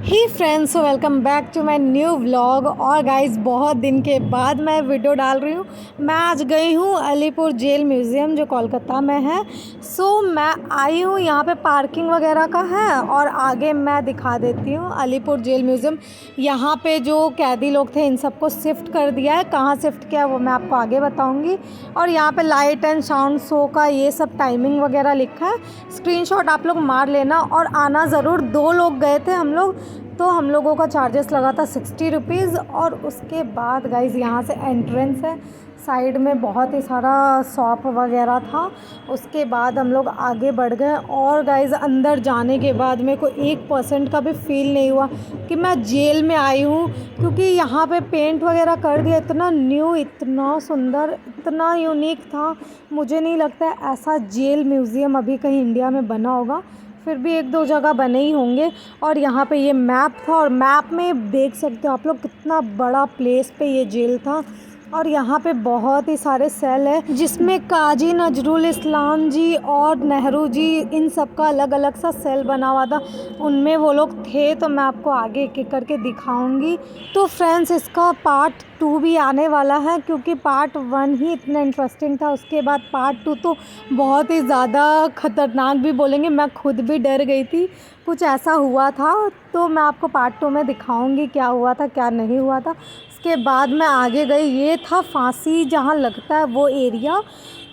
He friends, so welcome back to my new vlog. और guys, बहुत दिन के बाद मैं वीडियो डाल रही हूँ। मैं आज गई हूँ अलीपुर जेल म्यूज़ियम जो कोलकाता में है। मैं आई हूँ, यहाँ पे पार्किंग वगैरह का है और आगे मैं दिखा देती हूँ अलीपुर जेल म्यूज़ियम। यहाँ पे जो कैदी लोग थे इन सबको शिफ्ट कर दिया है। कहाँ शिफ्ट किया है वो मैं आपको आगे बताऊँगी। और यहाँ पे लाइट एंड साउंड शो का ये सब टाइमिंग वगैरह लिखा है। स्क्रीनशॉट आप लोग मार लेना और आना ज़रूर। 2 लोग गए थे हम लोग, तो हम लोगों का चार्जेस लगा था 60 रुपीज़। और उसके बाद गाइज़ यहाँ से एंट्रेंस है, साइड में बहुत ही सारा शॉप वगैरह था। उसके बाद हम लोग आगे बढ़ गए और गाइज़ अंदर जाने के बाद मेरे को 1% का भी फील नहीं हुआ कि मैं जेल में आई हूँ, क्योंकि यहाँ पे पेंट वगैरह कर दिया। इतना न्यू, इतना सुंदर, इतना यूनिक था। मुझे नहीं लगता है ऐसा जेल म्यूज़ियम अभी कहीं इंडिया में बना होगा। फिर भी 1-2 जगह बने ही होंगे। और यहाँ पे ये मैप था और मैप में देख सकते हो आप लोग कितना बड़ा प्लेस पे ये जेल था। और यहाँ पे बहुत ही सारे सेल है जिसमें काजी नजरुल इस्लाम जी और नेहरू जी, इन सब का अलग अलग सा सेल बना हुआ था। उनमें वो लोग थे, तो मैं आपको आगे एक एक करके दिखाऊंगी। तो फ्रेंड्स, इसका पार्ट 2 भी आने वाला है, क्योंकि पार्ट 1 ही इतना इंटरेस्टिंग था। उसके बाद पार्ट 2 तो बहुत ही ज़्यादा ख़तरनाक भी बोलेंगे। मैं खुद भी डर गई थी, कुछ ऐसा हुआ था। तो मैं आपको पार्ट 2 में दिखाऊंगी क्या हुआ था क्या नहीं हुआ था। उसके बाद मैं आगे गई, ये था फांसी जहाँ लगता है वो एरिया।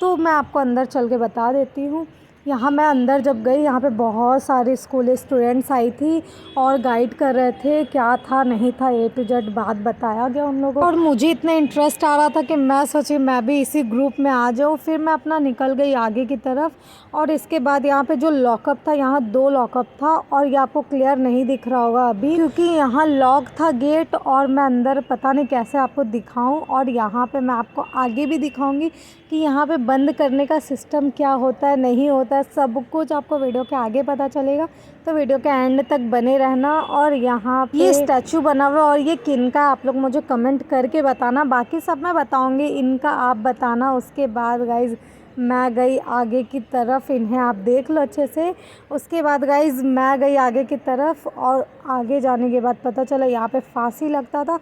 तो मैं आपको अंदर चल के बता देती हूँ। यहाँ मैं अंदर जब गई, यहाँ पे बहुत सारे स्कूल स्टूडेंट्स आई थी और गाइड कर रहे थे क्या था नहीं था, A to Z बात बताया गया उन लोगों को। और मुझे इतना इंटरेस्ट आ रहा था कि मैं सोची मैं भी इसी ग्रुप में आ जाऊँ। फिर मैं अपना निकल गई आगे की तरफ। और इसके बाद यहाँ पे जो लॉकअप था, यहाँ 2 लॉकअप था और ये आपको क्लियर नहीं दिख रहा होगा अभी, क्योंकि यहाँ लॉक था गेट। और मैं अंदर पता नहीं कैसे आपको दिखाऊं। और यहाँ पे मैं आपको आगे भी दिखाऊंगी कि यहाँ पे बंद करने का सिस्टम क्या होता है नहीं होता है, सब कुछ आपको वीडियो के आगे पता चलेगा। तो वीडियो के एंड तक बने रहना। और यहाँ पे ये स्टैचू बना हुआ है और ये किन का, आप लोग मुझे कमेंट करके बताना। बाकी सब मैं बताऊँगी, इनका आप बताना। उसके बाद गाइज़ मैं गई आगे की तरफ, इन्हें आप देख लो अच्छे से। उसके बाद गाइज़ मैं गई आगे की तरफ और आगे जाने के बाद पता चला यहाँ पे फांसी लगता था।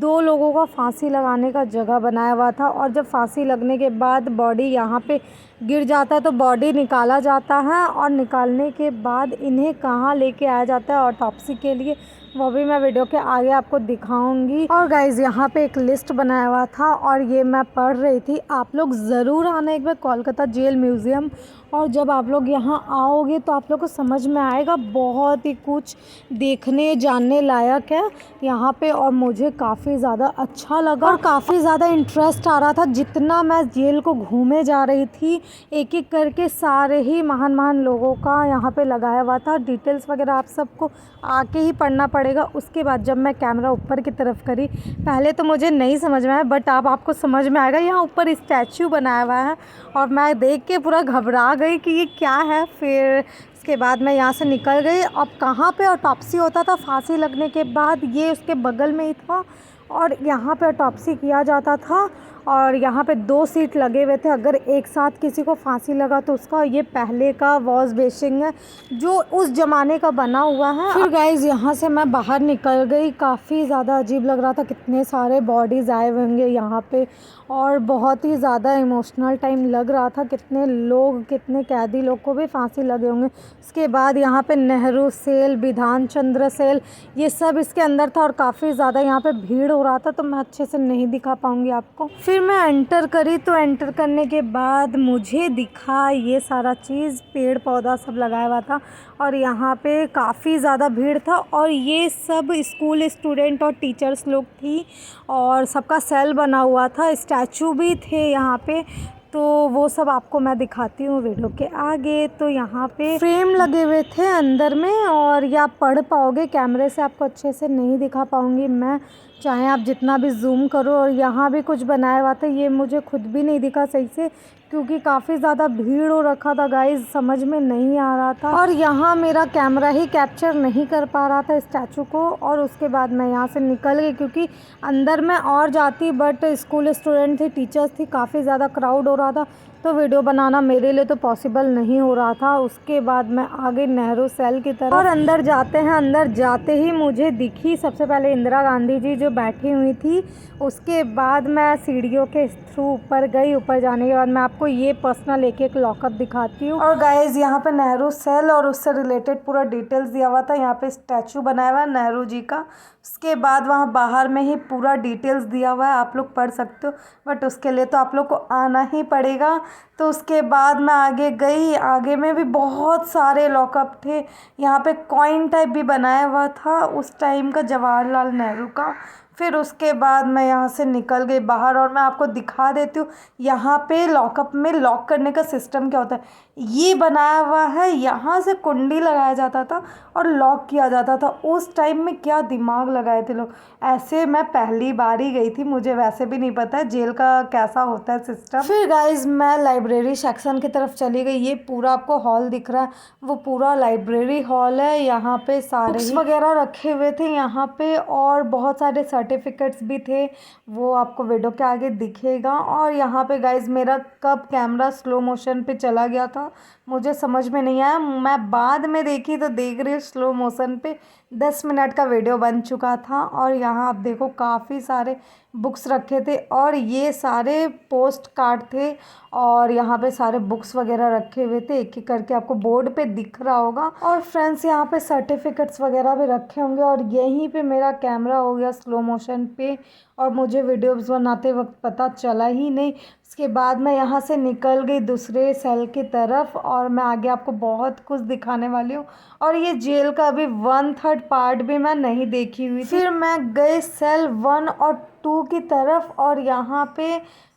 2 लोगों का फांसी लगाने का जगह बनाया हुआ था। और जब फांसी लगने के बाद बॉडी यहाँ पे गिर जाता है तो बॉडी निकाला जाता है। और निकालने के बाद इन्हें कहाँ लेके आया जाता है ऑटोप्सी के लिए, वो भी मैं वीडियो के आगे आपको दिखाऊंगी। और गाइज़ यहाँ पे एक लिस्ट बनाया हुआ था और ये मैं पढ़ रही थी। आप लोग ज़रूर आना एक बार कोलकाता जेल म्यूज़ियम। और जब आप लोग यहाँ आओगे तो आप लोग को समझ में आएगा, बहुत ही कुछ देखने जानने लायक है यहाँ पे। और मुझे काफ़ी ज़्यादा अच्छा लगा और काफ़ी ज़्यादा इंटरेस्ट आ रहा था। जितना मैं जेल को घूमे जा रही थी, एक एक करके सारे ही महान महान लोगों का यहाँ पे लगाया हुआ था। डिटेल्स वगैरह आप सबको आके ही पढ़ना पड़ेगा। उसके बाद जब मैं कैमरा ऊपर की तरफ करी, पहले तो मुझे नहीं समझ में आया, बट अब आपको समझ में आएगा। यहाँ ऊपर स्टैचू बनाया हुआ है और मैं देख के पूरा घबरा गई कि ये क्या है। फिर इसके बाद मैं यहाँ से निकल गई। अब कहाँ पे ऑटोप्सी होता था फांसी लगने के बाद, ये उसके बगल में ही था और यहाँ पे ऑटोप्सी किया जाता था। और यहाँ पे 2 सीट लगे हुए थे, अगर एक साथ किसी को फांसी लगा तो उसका। ये पहले का वॉश बेसिन है जो उस ज़माने का बना हुआ है। फिर गाइज़ यहाँ से मैं बाहर निकल गई। काफ़ी ज़्यादा अजीब लग रहा था, कितने सारे बॉडीज़ आए हुए होंगे यहाँ पे और बहुत ही ज़्यादा इमोशनल टाइम लग रहा था। कितने लोग, कितने कैदी लोग को भी फांसी लगे होंगे। उसके बाद यहाँ पे नेहरू सेल, विधान चंद्र सेल, ये सब इसके अंदर था और काफ़ी ज़्यादा यहाँ पे भीड़ हो रहा था, तो मैं अच्छे से नहीं दिखा पाऊँगी आपको। फिर मैं एंटर करी, तो एंटर करने के बाद मुझे दिखा ये सारा चीज़, पेड़ पौधा सब लगाया हुआ था और यहाँ पे काफ़ी ज़्यादा भीड़ था। और ये सब स्कूल स्टूडेंट और टीचर्स लोग थी और सबका सेल बना हुआ था। स्टैचू भी थे यहाँ पे, तो वो सब आपको मैं दिखाती हूँ वीडियो के आगे। तो यहाँ पे फ्रेम लगे हुए थे अंदर में और ये आप पढ़ पाओगे, कैमरे से आपको अच्छे से नहीं दिखा पाऊँगी मैं, चाहे आप जितना भी जूम करो। और यहाँ भी कुछ बनाया हुआ था, ये मुझे खुद भी नहीं दिखा सही से, क्योंकि काफ़ी ज़्यादा भीड़ हो रखा था गाइज़, समझ में नहीं आ रहा था। और यहाँ मेरा कैमरा ही कैप्चर नहीं कर पा रहा था स्टैचू को। और उसके बाद मैं यहाँ से निकल गई, क्योंकि अंदर मैं और जाती, बट स्कूल स्टूडेंट थे, टीचर्स थी, काफ़ी ज़्यादा क्राउड हो रहा था, तो वीडियो बनाना मेरे लिए तो पॉसिबल नहीं हो रहा था। उसके बाद मैं आगे नेहरू सेल की तरफ और अंदर जाते हैं। अंदर जाते ही मुझे दिखी सबसे पहले इंदिरा गांधी जी जो बैठी हुई थी। उसके बाद मैं सीढ़ियों के थ्रू ऊपर गई। ऊपर जाने के बाद मैं आपको ये पर्सनल एक लॉकअप दिखाती हूँ। और गाइज यहाँ पे नेहरू सेल और उससे रिलेटेड पूरा डिटेल्स दिया हुआ था। यहाँ पे स्टैचू बनाया हुआ है नेहरू जी का। उसके बाद वहाँ बाहर में ही पूरा डिटेल्स दिया हुआ है, आप लोग पढ़ सकते हो, बट उसके लिए तो आप लोग को आना ही पड़ेगा। तो उसके बाद मैं आगे गई। आगे में भी बहुत सारे लॉकअप थे। यहाँ पे कॉइन टाइप भी बनाया हुआ था उस टाइम का, जवाहरलाल नेहरू का। फिर उसके बाद मैं यहाँ से निकल गई बाहर और मैं आपको दिखा देती हूँ यहाँ पे लॉकअप में लॉक करने का सिस्टम क्या होता है। ये बनाया हुआ है, यहाँ से कुंडी लगाया जाता था और लॉक किया जाता था। उस टाइम में क्या दिमाग लगाए थे लोग। ऐसे मैं पहली बार ही गई थी, मुझे वैसे भी नहीं पता है जेल का कैसा होता है सिस्टम। फिर गाइज मैं लाइब्रेरी सेक्शन की तरफ चली गई। ये पूरा आपको हॉल दिख रहा है, वो पूरा लाइब्रेरी हॉल है। यहाँ पे सारे बुक्स वगैरह रखे हुए थे यहाँ पे, और बहुत सारे सर्टिफिकेट्स भी थे, वो आपको वीडियो के आगे दिखेगा। और यहाँ पे गाइज मेरा कब कैमरा स्लो मोशन पे चला गया था मुझे समझ में नहीं आया। मैं बाद में देखी तो देख रही हूँ स्लो मोशन पे 10 मिनट का वीडियो बन चुका था। और यहाँ आप देखो काफ़ी सारे बुक्स रखे थे और ये सारे पोस्ट कार्ड थे। और यहाँ पे सारे बुक्स वगैरह रखे हुए थे, एक एक करके आपको बोर्ड पे दिख रहा होगा। और फ्रेंड्स यहाँ पे सर्टिफिकेट्स वगैरह भी रखे होंगे। और यहीं पे मेरा कैमरा हो गया स्लो मोशन पे और मुझे वीडियोस बनाते वक्त पता चला ही नहीं। उसके बाद मैं यहाँ से निकल गई दूसरे सेल की तरफ और मैं आगे आपको बहुत कुछ दिखाने वाली हूँ। और ये जेल का अभी 1/3 पार्ट भी मैं नहीं देखी हुई थी। फिर मैं गई सेल 1 और 2 की तरफ और यहाँ पे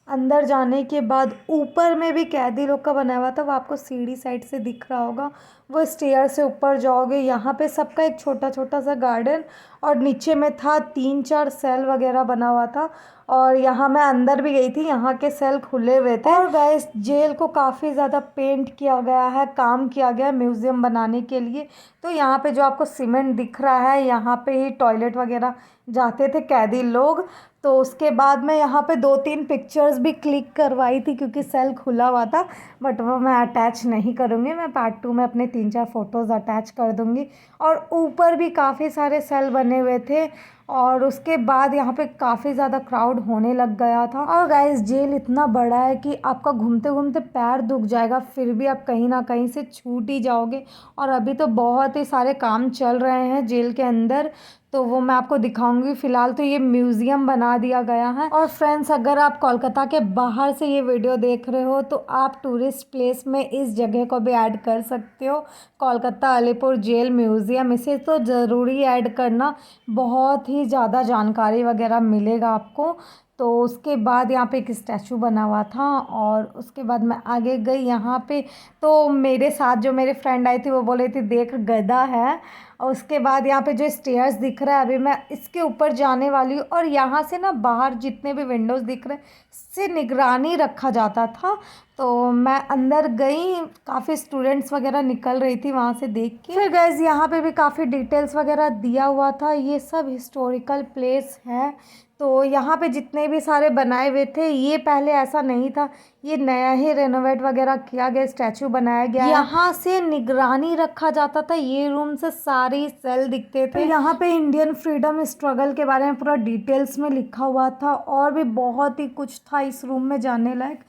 अंदर जाने के बाद ऊपर में भी कैदी लोग का बनाया हुआ था, वो आपको सीढ़ी साइड से दिख रहा होगा। वो स्टेयर से ऊपर जाओगे, यहाँ पे सबका एक छोटा छोटा सा गार्डन और नीचे में था 3-4 सेल वगैरह बना हुआ था। और यहाँ मैं अंदर भी गई थी, यहाँ के सेल खुले हुए थे। और गाइस जेल को काफ़ी ज़्यादा पेंट किया गया है, काम किया गया है म्यूज़ियम बनाने के लिए। तो यहाँ पे जो आपको सीमेंट दिख रहा है, यहाँ पे ही टॉयलेट वगैरह जाते थे कैदी लोग। तो उसके बाद मैं यहाँ पे 2-3 पिक्चर्स भी क्लिक करवाई थी क्योंकि सेल खुला हुआ था, बट वो मैं अटैच नहीं करूँगी। मैं पार्ट 2 में अपने 3-4 फ़ोटोज़ अटैच कर दूँगी। और ऊपर भी काफ़ी सारे सेल बने हुए थे और उसके बाद यहाँ पे काफ़ी ज़्यादा क्राउड होने लग गया था। और गाइस जेल इतना बड़ा है कि आपका घूमते घूमते पैर दुख जाएगा, फिर भी आप कहीं ना कहीं से छूट ही जाओगे। और अभी तो बहुत ही सारे काम चल रहे हैं जेल के अंदर, तो वो मैं आपको दिखाऊंगी। फ़िलहाल तो ये म्यूज़ियम बना दिया गया है। और फ्रेंड्स अगर आप कोलकाता के बाहर से ये वीडियो देख रहे हो तो आप टूरिस्ट प्लेस में इस जगह को भी ऐड कर सकते हो, कोलकाता अलीपुर जेल म्यूज़ियम। इसे तो ज़रूरी ऐड करना, बहुत ही ज़्यादा जानकारी वगैरह मिलेगा आपको। तो उसके बाद यहाँ पे एक स्टैचू बना हुआ था और उसके बाद मैं आगे गई यहाँ पे। तो मेरे साथ जो मेरे फ्रेंड आई थी वो बोले थी देख गधा है। और उसके बाद यहाँ पे जो स्टेयर्स दिख रहा है अभी मैं इसके ऊपर जाने वाली हूँ। और यहाँ से ना बाहर जितने भी विंडोज़ दिख रहे हैं से निगरानी रखा जाता था। तो मैं अंदर गई, काफ़ी स्टूडेंट्स वगैरह निकल रही थी वहाँ से देख के। फिर गाइस यहाँ पे भी काफ़ी डिटेल्स वगैरह दिया हुआ था। ये सब हिस्टोरिकल प्लेस है। तो यहाँ पे जितने भी सारे बनाए हुए थे ये पहले ऐसा नहीं था, ये नया ही रेनोवेट वगैरह किया गया, स्टैचू बनाया गया। यहाँ से निगरानी रखा जाता था, ये रूम से सारी सेल दिखते थे। यहाँ पे इंडियन फ्रीडम स्ट्रगल के बारे में पूरा डिटेल्स में लिखा हुआ था और भी बहुत ही कुछ था इस रूम में जानने लायक।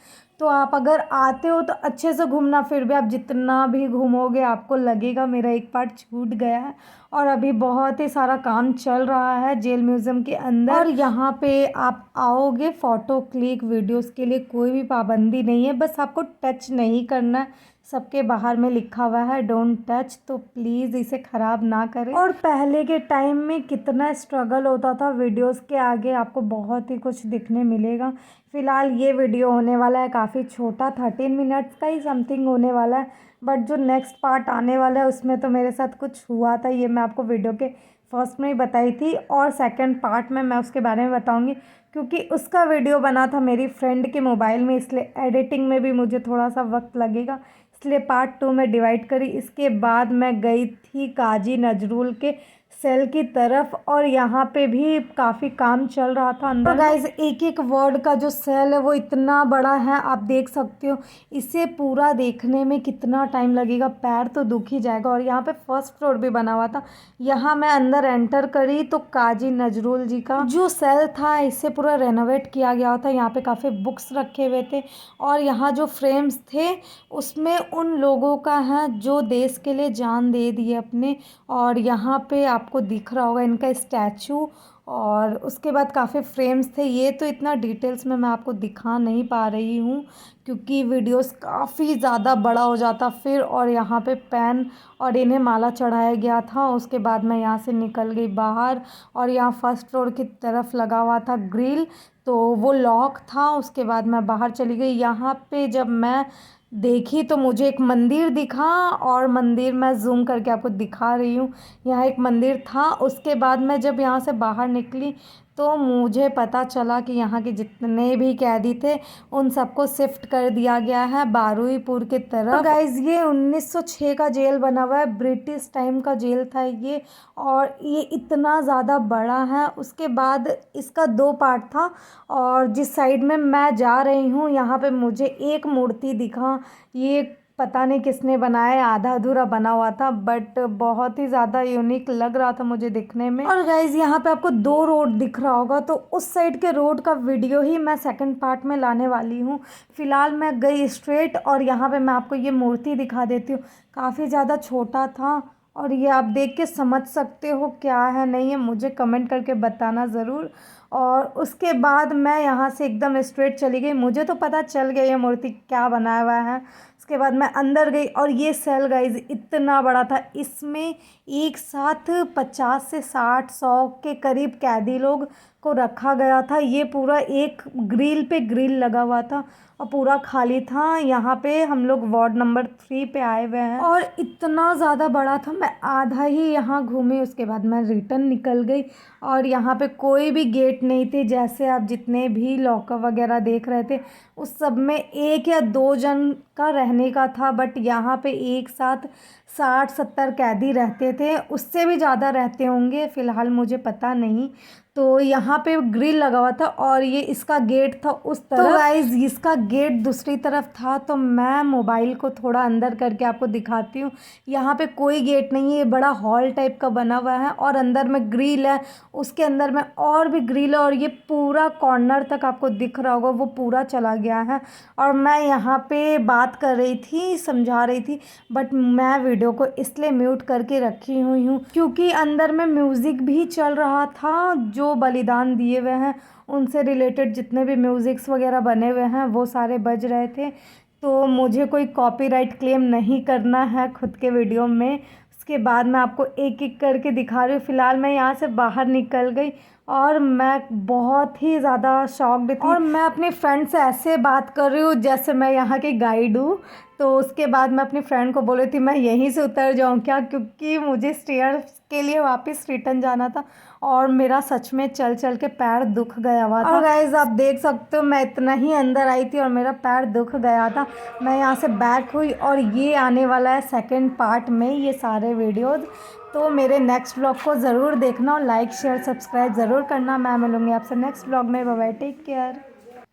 तो आप अगर आते हो तो अच्छे से घूमना, फिर भी आप जितना भी घूमोगे आपको लगेगा मेरा एक पार्ट छूट गया है। और अभी बहुत ही सारा काम चल रहा है जेल म्यूज़ियम के अंदर। और यहाँ पे आप आओगे फ़ोटो क्लिक वीडियोस के लिए कोई भी पाबंदी नहीं है, बस आपको टच नहीं करना है। सबके बाहर में लिखा हुआ है डोंट टच, तो प्लीज़ इसे ख़राब ना करें। और पहले के टाइम में कितना स्ट्रगल होता था वीडियोस के आगे, आपको बहुत ही कुछ दिखने मिलेगा। फ़िलहाल ये वीडियो होने वाला है काफ़ी छोटा, 13 मिनट्स का ही समथिंग होने वाला है। बट जो नेक्स्ट पार्ट आने वाला है उसमें तो मेरे साथ कुछ हुआ था, ये मैं आपको वीडियो के फर्स्ट में ही बताई थी। और सेकंड पार्ट में मैं उसके बारे में बताऊंगी क्योंकि उसका वीडियो बना था मेरी फ्रेंड के मोबाइल में, इसलिए एडिटिंग में भी मुझे थोड़ा सा वक्त लगेगा, इसलिए पार्ट 2 में डिवाइड करी। इसके बाद मैं गई थी काजी नजरुल के सेल की तरफ, और यहाँ पे भी काफ़ी काम चल रहा था अंदर। गाइस एक एक वार्ड का जो सेल है वो इतना बड़ा है, आप देख सकते हो। इसे पूरा देखने में कितना टाइम लगेगा, पैर तो दुख ही जाएगा। और यहाँ पे फर्स्ट फ्लोर भी बना हुआ था। यहाँ मैं अंदर एंटर करी तो काजी नजरुल जी का जो सेल था इसे पूरा रेनोवेट किया गया था। यहाँ पे काफ़ी बुक्स रखे हुए थे, और यहाँ जो फ्रेम्स थे उसमें उन लोगों का है जो देश के लिए जान दे दिए अपने। और यहाँ पे आपको दिख रहा होगा इनका स्टैचू, और उसके बाद काफ़ी फ्रेम्स थे। ये तो इतना डिटेल्स में मैं आपको दिखा नहीं पा रही हूँ क्योंकि वीडियोस काफ़ी ज़्यादा बड़ा हो जाता फिर। और यहाँ पे पेन और इन्हें माला चढ़ाया गया था। उसके बाद मैं यहाँ से निकल गई बाहर, और यहाँ फर्स्ट फ्लोर की तरफ लगा हुआ था ग्रिल, तो वो लॉक था। उसके बाद मैं बाहर चली गई। यहाँ पे जब मैं देखी तो मुझे एक मंदिर दिखा, और मंदिर मैं जूम करके आपको दिखा रही हूँ। यहाँ एक मंदिर था। उसके बाद मैं जब यहाँ से बाहर निकली तो मुझे पता चला कि यहाँ के जितने भी कैदी थे उन सबको शिफ्ट कर दिया गया है बारुईपुर की तरफ। तो गाइज़ ये 1906 का जेल बना हुआ है, ब्रिटिश टाइम का जेल था ये, और ये इतना ज़्यादा बड़ा है। उसके बाद इसका 2 पार्ट था, और जिस साइड में मैं जा रही हूँ यहाँ पे मुझे एक मूर्ति दिखा। ये पता नहीं किसने बनाया, आधा अधूरा बना हुआ था, बट बहुत ही ज़्यादा यूनिक लग रहा था मुझे दिखने में। और गाइज़ यहाँ पे आपको 2 रोड दिख रहा होगा, तो उस साइड के रोड का वीडियो ही मैं सेकंड पार्ट में लाने वाली हूँ। फ़िलहाल मैं गई स्ट्रेट, और यहाँ पे मैं आपको ये मूर्ति दिखा देती हूँ। काफ़ी ज़्यादा छोटा था, और ये आप देख के समझ सकते हो क्या है नहीं है, मुझे कमेंट करके बताना ज़रूर। और उसके बाद मैं यहाँ से एकदम स्ट्रेट चली गई। मुझे तो पता चल गया ये मूर्ति क्या बनाया हुआ है। उसके बाद मैं अंदर गई, और ये सेल गाइज इतना बड़ा था। इसमें एक साथ 50 से 60 100 के करीब कैदी लोग को रखा गया था। ये पूरा एक ग्रिल पे ग्रिल लगा हुआ था, और पूरा खाली था। यहाँ पे हम लोग वार्ड नंबर 3 पे आए हुए हैं, और इतना ज़्यादा बड़ा था। मैं आधा ही यहाँ घूमी, उसके बाद मैं रिटर्न निकल गई। और यहाँ पे कोई भी गेट नहीं थे, जैसे आप जितने भी लॉकर वगैरह देख रहे थे उस सब में 1 या 2 जन का रहने का था। बट यहाँ पे एक साथ 60-70 कैदी रहते थे, उससे भी ज़्यादा रहते होंगे, फ़िलहाल मुझे पता नहीं। तो यहाँ पे ग्रिल लगा हुआ था, और ये इसका गेट था उस तरफ। तो गाइज इसका गेट दूसरी तरफ था, तो मैं मोबाइल को थोड़ा अंदर करके आपको दिखाती हूँ। यहाँ पे कोई गेट नहीं है, ये बड़ा हॉल टाइप का बना हुआ है, और अंदर में ग्रिल है, उसके अंदर में और भी ग्रिल है, और ये पूरा कॉर्नर तक आपको दिख रहा होगा वो पूरा चला गया है। और मैं यहाँ पे बात कर रही थी, समझा रही थी, बट मैं वीडियो को इसलिए म्यूट करके रखी हुई हूँ क्योंकि अंदर में म्यूज़िक भी चल रहा था। जो बलिदान दिए हुए हैं उनसे रिलेटेड जितने भी म्यूज़िक्स वगैरह बने हुए हैं वो सारे बज रहे थे। तो मुझे कोई कॉपीराइट क्लेम नहीं करना है खुद के वीडियो में। उसके बाद मैं आपको एक एक करके दिखा रही हूँ। फ़िलहाल मैं यहाँ से बाहर निकल गई, और मैं बहुत ही ज़्यादा शॉक्ड थी, और मैं अपनी फ्रेंड से ऐसे बात कर रही हूँ जैसे मैं यहाँ की गाइड हूँ। तो उसके बाद मैं अपनी फ्रेंड को बोल रही थी मैं यहीं से उतर जाऊँ क्या, क्योंकि मुझे स्टेयर्स के लिए वापस रिटर्न जाना था, और मेरा सच में चल चल के पैर दुख गया हुआ था। और गाइस आप देख सकते हो मैं इतना ही अंदर आई थी और मेरा पैर दुख गया था। मैं यहाँ से बैक हुई, और ये आने वाला है सेकंड पार्ट में ये सारे वीडियोज़। तो मेरे नेक्स्ट ब्लॉग को ज़रूर देखना, और लाइक शेयर सब्सक्राइब ज़रूर करना। मैं मिलूँगी आपसे नेक्स्ट ब्लॉग में। Bye bye, take care.